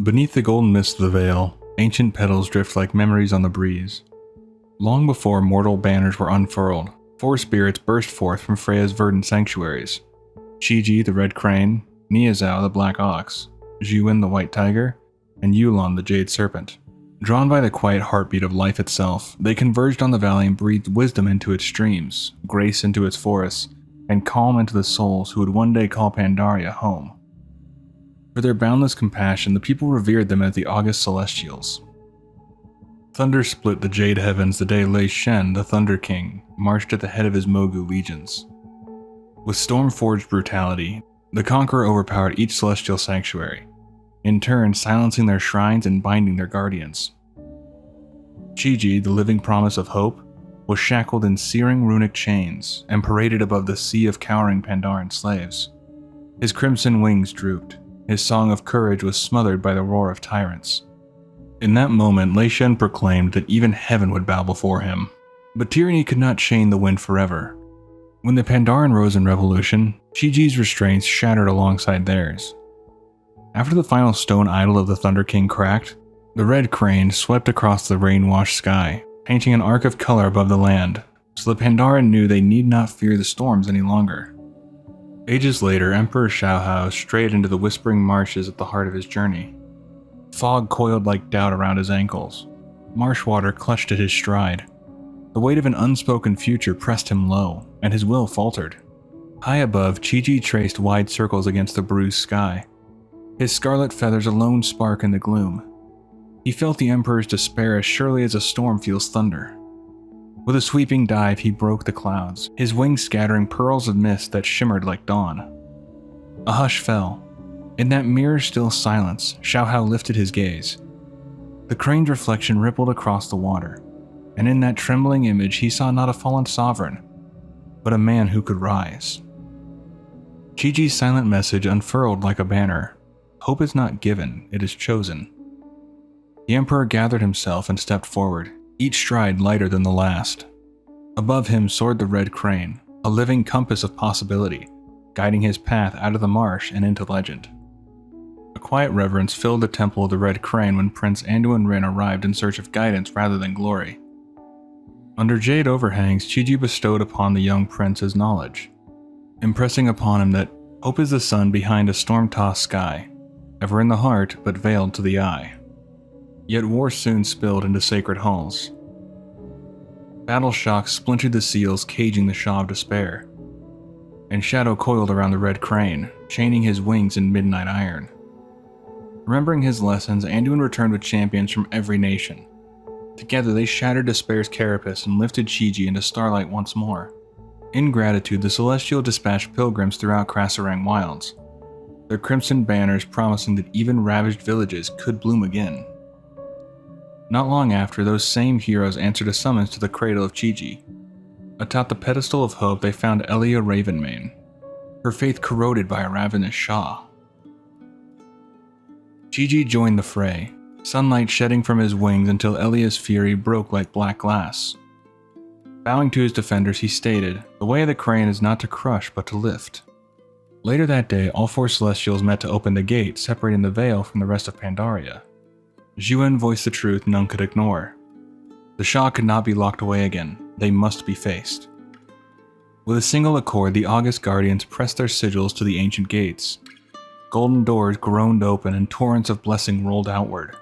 Beneath the golden mist of the Vale, ancient petals drift like memories on the breeze. Long before mortal banners were unfurled, 4 spirits burst forth from Freya's verdant sanctuaries. Chi-Ji the red crane, Niazao the black ox, Zhuan the white tiger, and Yulon the jade serpent. Drawn by the quiet heartbeat of life itself, they converged on the valley and breathed wisdom into its streams, grace into its forests, and calm into the souls who would one day call Pandaria home. For their boundless compassion, the people revered them as the August Celestials. Thunder split the jade heavens the day Lei Shen, the Thunder King, marched at the head of his Mogu legions. With storm-forged brutality, the Conqueror overpowered each celestial sanctuary, in turn silencing their shrines and binding their guardians. Chi-Ji, the living promise of hope, was shackled in searing runic chains and paraded above the sea of cowering Pandaran slaves. His crimson wings drooped. His song of courage was smothered by the roar of tyrants. In that moment, Lei Shen proclaimed that even heaven would bow before him. But tyranny could not chain the wind forever. When the Pandaran rose in revolution, Chi-Ji's restraints shattered alongside theirs. After the final stone idol of the Thunder King cracked, the red crane swept across the rain-washed sky, painting an arc of color above the land, so the Pandaren knew they need not fear the storms any longer. Ages later, Emperor Shaohao strayed into the whispering marshes at the heart of his journey. Fog coiled like doubt around his ankles. Marsh water clutched at his stride. The weight of an unspoken future pressed him low, and his will faltered. High above, Chi-Ji traced wide circles against the bruised sky. His scarlet feathers alone spark in the gloom. He felt the Emperor's despair as surely as a storm feels thunder. With a sweeping dive, he broke the clouds, his wings scattering pearls of mist that shimmered like dawn. A hush fell. In that mirror-still silence, Shaohao lifted his gaze. The crane's reflection rippled across the water, and in that trembling image he saw not a fallen sovereign, but a man who could rise. Chi-Ji's silent message unfurled like a banner. Hope is not given, it is chosen. The Emperor gathered himself and stepped forward, each stride lighter than the last. Above him soared the red crane, a living compass of possibility, guiding his path out of the marsh and into legend. A quiet reverence filled the temple of the red crane when Prince Anduin Rin arrived in search of guidance rather than glory. Under jade overhangs, Chi-Ji bestowed upon the young prince his knowledge, impressing upon him that hope is the sun behind a storm-tossed sky, ever in the heart but veiled to the eye. Yet war soon spilled into sacred halls. Battle shocks splintered the seals caging the Sha of Despair, and shadow coiled around the red crane, chaining his wings in midnight iron. Remembering his lessons, Anduin returned with champions from every nation. Together they shattered Despair's carapace and lifted Chi-Ji into starlight once more. In gratitude, the Celestial dispatched pilgrims throughout Krasarang wilds, their crimson banners promising that even ravaged villages could bloom again. Not long after, those same heroes answered a summons to the cradle of Chi-Ji. Atop the pedestal of hope, they found Elia Ravenmane, her faith corroded by a ravenous Sha. Chi-Ji joined the fray, sunlight shedding from his wings until Elia's fury broke like black glass. Bowing to his defenders, he stated, "The way of the crane is not to crush, but to lift." Later that day, all 4 Celestials met to open the gate, separating the Vale from the rest of Pandaria. Zhuan voiced the truth none could ignore. The Sha could not be locked away again, they must be faced. With a single accord, the August Guardians pressed their sigils to the ancient gates. Golden doors groaned open and torrents of blessing rolled outward,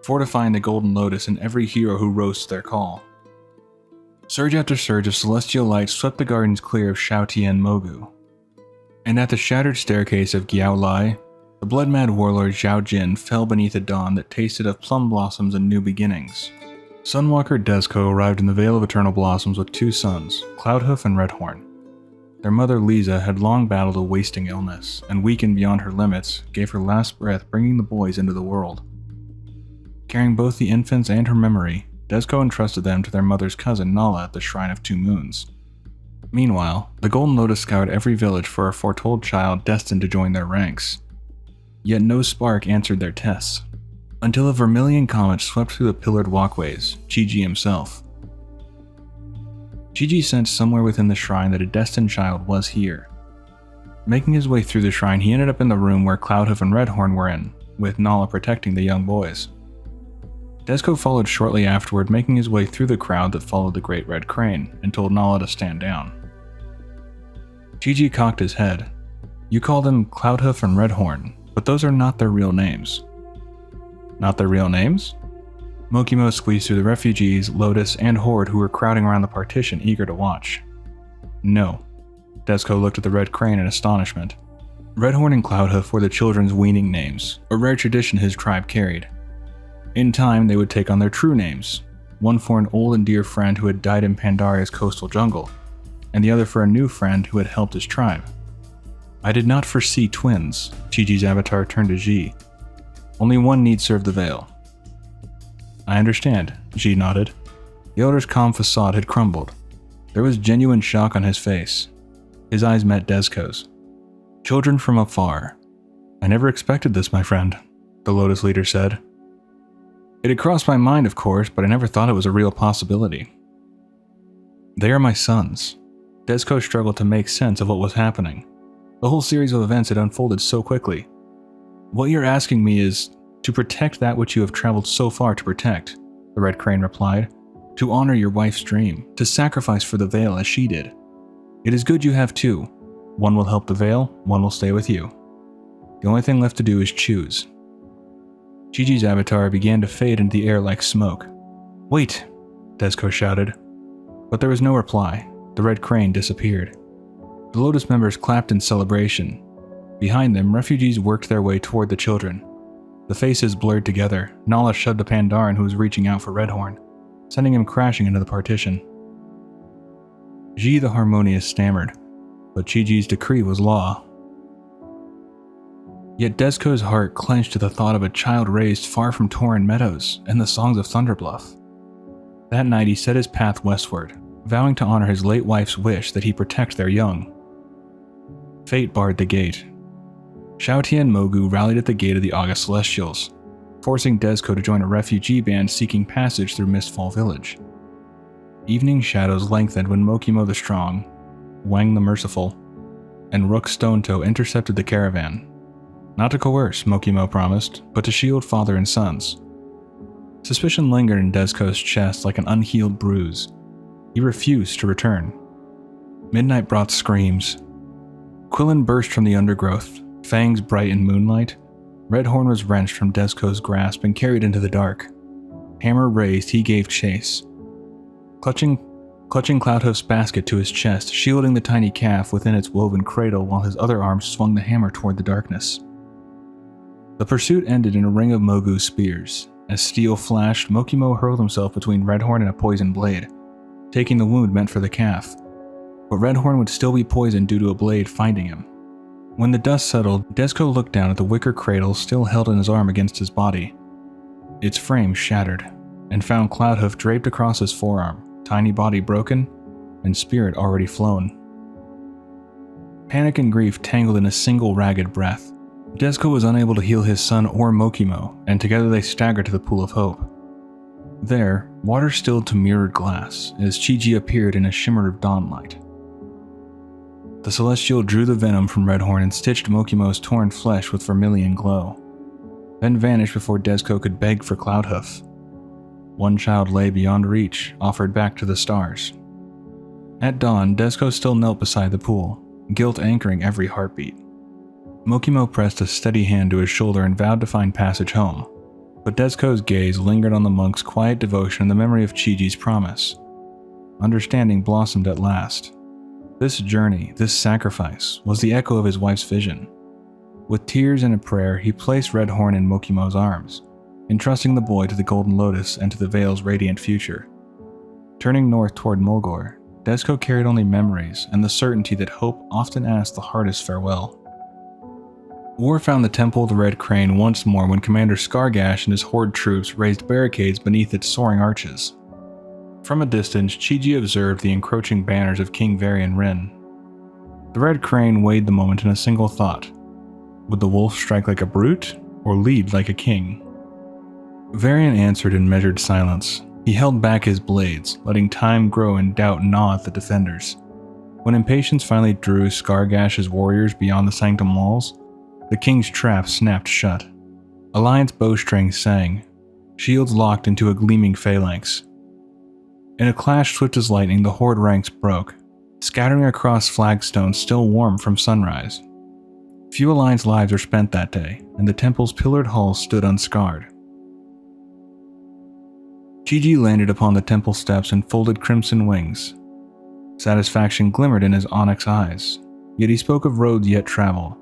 fortifying the Golden Lotus in every hero who rose to their call. Surge after surge of celestial light swept the gardens clear of Shao Tian Mogu. And at the shattered staircase of Giao Lai, the blood-mad warlord Zhao Jin fell beneath a dawn that tasted of plum blossoms and new beginnings. Sunwalker Desco arrived in the Vale of Eternal Blossoms with 2 sons, Cloudhoof and Redhorn. Their mother Lisa had long battled a wasting illness, and weakened beyond her limits, gave her last breath bringing the boys into the world. Carrying both the infants and her memory, Desco entrusted them to their mother's cousin Nala at the Shrine of 2 Moons. Meanwhile, the Golden Lotus scoured every village for a foretold child destined to join their ranks. Yet no spark answered their tests, until a vermilion comet swept through the pillared walkways, Chi-Ji himself. Chi-Ji sensed somewhere within the shrine that a destined child was here. Making his way through the shrine, he ended up in the room where Cloudhoof and Redhorn were in, with Nala protecting the young boys. Desco followed shortly afterward, making his way through the crowd that followed the Great Red Crane and told Nala to stand down. Chi cocked his head. You call them Cloudhoof and Redhorn, but those are not their real names. Not their real names? Mokimo squeezed through the refugees, Lotus, and Horde who were crowding around the partition, eager to watch. No. Desco looked at the Red Crane in astonishment. Redhorn and Cloudhoof were the children's weaning names, a rare tradition his tribe carried. In time, they would take on their true names, one for an old and dear friend who had died in Pandaria's coastal jungle, and the other for a new friend who had helped his tribe. I did not foresee twins. Chi-Chi's avatar turned to Ji. Only one need serve the Vale. I understand, Ji nodded. The elder's calm facade had crumbled. There was genuine shock on his face. His eyes met Desco's. Children from afar. I never expected this, my friend, the Lotus leader said. It had crossed my mind, of course, but I never thought it was a real possibility. They are my sons. Desco struggled to make sense of what was happening. The whole series of events had unfolded so quickly. What you're asking me is to protect that which you have traveled so far to protect, the Red Crane replied. To honor your wife's dream, to sacrifice for the Vale as she did. It is good you have two. One will help the Vale, one will stay with you. The only thing left to do is choose. Chi-Chi's avatar began to fade into the air like smoke. Wait, Desco shouted. But there was no reply. The Red Crane disappeared. The Lotus members clapped in celebration. Behind them, refugees worked their way toward the children. The faces blurred together. Nala shoved the Pandaren who was reaching out for Redhorn, sending him crashing into the partition. Ji the Harmonious stammered, but Chi-Chi's decree was law. Yet Desco's heart clenched at the thought of a child raised far from Tauren meadows and the songs of Thunderbluff. That night he set his path westward, vowing to honor his late wife's wish that he protect their young. Fate barred the gate. Xiaotian and Mogu rallied at the gate of the August Celestials, forcing Desco to join a refugee band seeking passage through Mistfall Village. Evening shadows lengthened when Mokimo the Strong, Wang the Merciful, and Rook Stonetoe intercepted the caravan. Not to coerce, Mokimo promised, but to shield father and sons. Suspicion lingered in Desco's chest like an unhealed bruise. He refused to return. Midnight brought screams. Quillen burst from the undergrowth, fangs bright in moonlight. Redhorn was wrenched from Desco's grasp and carried into the dark. Hammer raised, he gave chase. Clutching Cloudhoof's basket to his chest, shielding the tiny calf within its woven cradle while his other arm swung the hammer toward the darkness. The pursuit ended in a ring of Mogu's spears. As steel flashed, Mokimo hurled himself between Redhorn and a poisoned blade, taking the wound meant for the calf. But Redhorn would still be poisoned due to a blade finding him. When the dust settled, Desco looked down at the wicker cradle still held in his arm against his body. Its frame shattered, and found Cloudhoof draped across his forearm, tiny body broken, and spirit already flown. Panic and grief tangled in a single ragged breath. Desco was unable to heal his son or Mokimo, and together they staggered to the Pool of Hope. There, water stilled to mirrored glass, as Chi-Chi appeared in a shimmer of dawnlight. The Celestial drew the venom from Redhorn and stitched Mokimo's torn flesh with vermilion glow, then vanished before Desco could beg for Cloudhoof. One child lay beyond reach, offered back to the stars. At dawn, Desco still knelt beside the pool, guilt anchoring every heartbeat. Mokimo pressed a steady hand to his shoulder and vowed to find passage home, but Desco's gaze lingered on the monk's quiet devotion and the memory of Chi-Chi's promise. Understanding blossomed at last. This journey, this sacrifice, was the echo of his wife's vision. With tears and a prayer, he placed Redhorn in Mokimo's arms, entrusting the boy to the Golden Lotus and to the Vale's radiant future. Turning north toward Mulgore, Desco carried only memories and the certainty that hope often asks the hardest farewell. War found the Temple of the Red Crane once more when Commander Skargash and his Horde troops raised barricades beneath its soaring arches. From a distance, Chi-Chi observed the encroaching banners of King Varian Rin. The Red Crane weighed the moment in a single thought. Would the wolf strike like a brute, or lead like a king? Varian answered in measured silence. He held back his blades, letting time grow and doubt gnaw at the defenders. When impatience finally drew Skargash's warriors beyond the sanctum walls, the king's trap snapped shut. Alliance bowstrings sang, shields locked into a gleaming phalanx. In a clash swift as lightning, the Horde ranks broke, scattering across flagstones still warm from sunrise. Few Alliance lives were spent that day, and the temple's pillared halls stood unscarred. Chi landed upon the temple steps and folded crimson wings. Satisfaction glimmered in his onyx eyes, yet he spoke of roads yet traveled.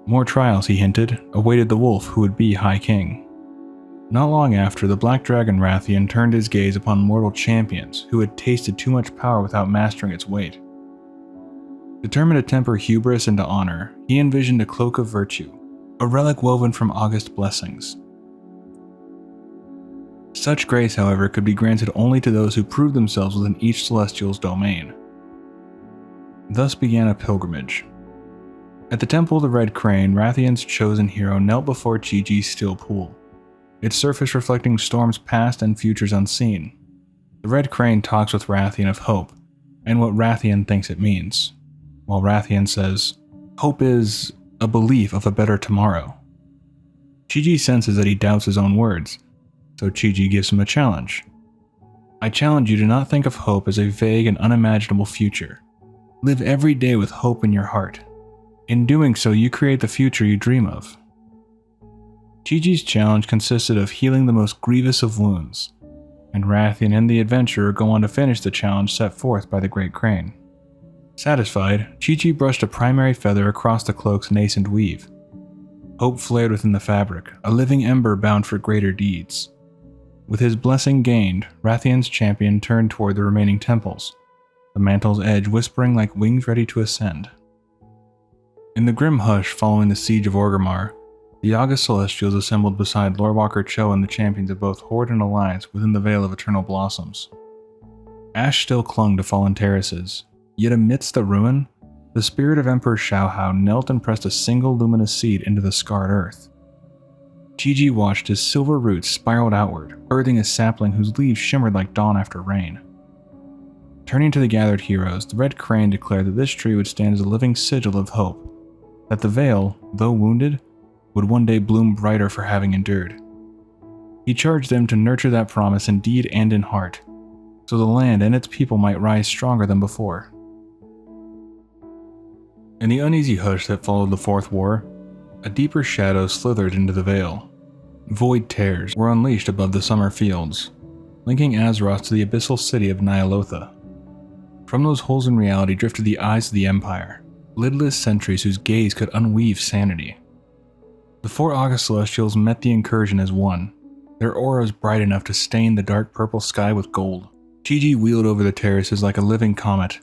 More trials, he hinted, awaited the wolf who would be High King. Not long after, the Black Dragon Rathian turned his gaze upon mortal champions who had tasted too much power without mastering its weight. Determined to temper hubris into honor, he envisioned a cloak of virtue, a relic woven from August blessings. Such grace, however, could be granted only to those who proved themselves within each celestial's domain. Thus began a pilgrimage. At the Temple of the Red Crane, Rathian's chosen hero knelt before Chi-Chi's still pool, its surface reflecting storms past and futures unseen. The Red Crane talks with Rathian of hope, and what Rathian thinks it means, while Rathian says, hope is a belief of a better tomorrow. Chi-Chi senses that he doubts his own words, so Chi-Chi gives him a challenge. I challenge you to not think of hope as a vague and unimaginable future. Live every day with hope in your heart. In doing so, you create the future you dream of. Chi-Chi's challenge consisted of healing the most grievous of wounds, and Rathian and the adventurer go on to finish the challenge set forth by the Great Crane. Satisfied, Chi-Chi brushed a primary feather across the cloak's nascent weave. Hope flared within the fabric, a living ember bound for greater deeds. With his blessing gained, Rathian's champion turned toward the remaining temples, the mantle's edge whispering like wings ready to ascend. In the grim hush following the siege of Orgrimmar, the August Celestials assembled beside Lorewalker Cho and the champions of both Horde and Alliance within the Vale of Eternal Blossoms. Ash still clung to fallen terraces, yet amidst the ruin, the spirit of Emperor Shaohao knelt and pressed a single luminous seed into the scarred earth. Chi-Chi watched his silver roots spiraled outward, birthing a sapling whose leaves shimmered like dawn after rain. Turning to the gathered heroes, the Red Crane declared that this tree would stand as a living sigil of hope, that the Vale, though wounded, would one day bloom brighter for having endured. He charged them to nurture that promise in deed and in heart, so the land and its people might rise stronger than before. In the uneasy hush that followed the Fourth War, a deeper shadow slithered into the Vale. Void tears were unleashed above the summer fields, linking Azeroth to the abyssal city of Nyalotha. From those holes in reality drifted the eyes of the Empire, lidless sentries whose gaze could unweave sanity. The four August Celestials met the incursion as one, their auras bright enough to stain the dark purple sky with gold. Chi-Chi wheeled over the terraces like a living comet,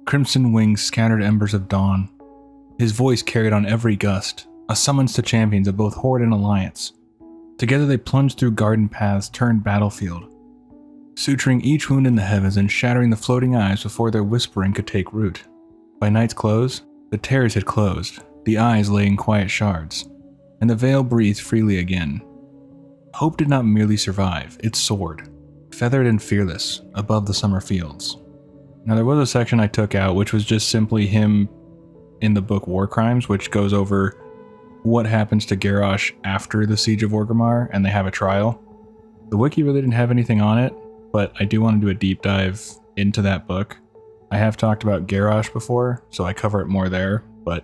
crimson wings scattered embers of dawn. His voice carried on every gust, a summons to champions of both Horde and Alliance. Together they plunged through garden paths turned battlefield, suturing each wound in the heavens and shattering the floating eyes before their whispering could take root. By night's close, the tears had closed, the eyes lay in quiet shards, and the Vale breathed freely again. Hope did not merely survive, it soared, feathered and fearless, above the summer fields. Now there was a section I took out which was just simply him in the book War Crimes, which goes over what happens to Garrosh after the Siege of Orgrimmar and they have a trial. The wiki really didn't have anything on it, but I do want to do a deep dive into that book. I have talked about Garrosh before, so I cover it more there, but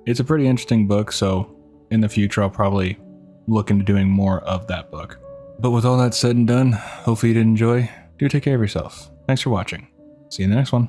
it's a pretty interesting book, so in the future I'll probably look into doing more of that book. But with all that said and done, hopefully you did enjoy. Do take care of yourself. Thanks for watching. See you in the next one.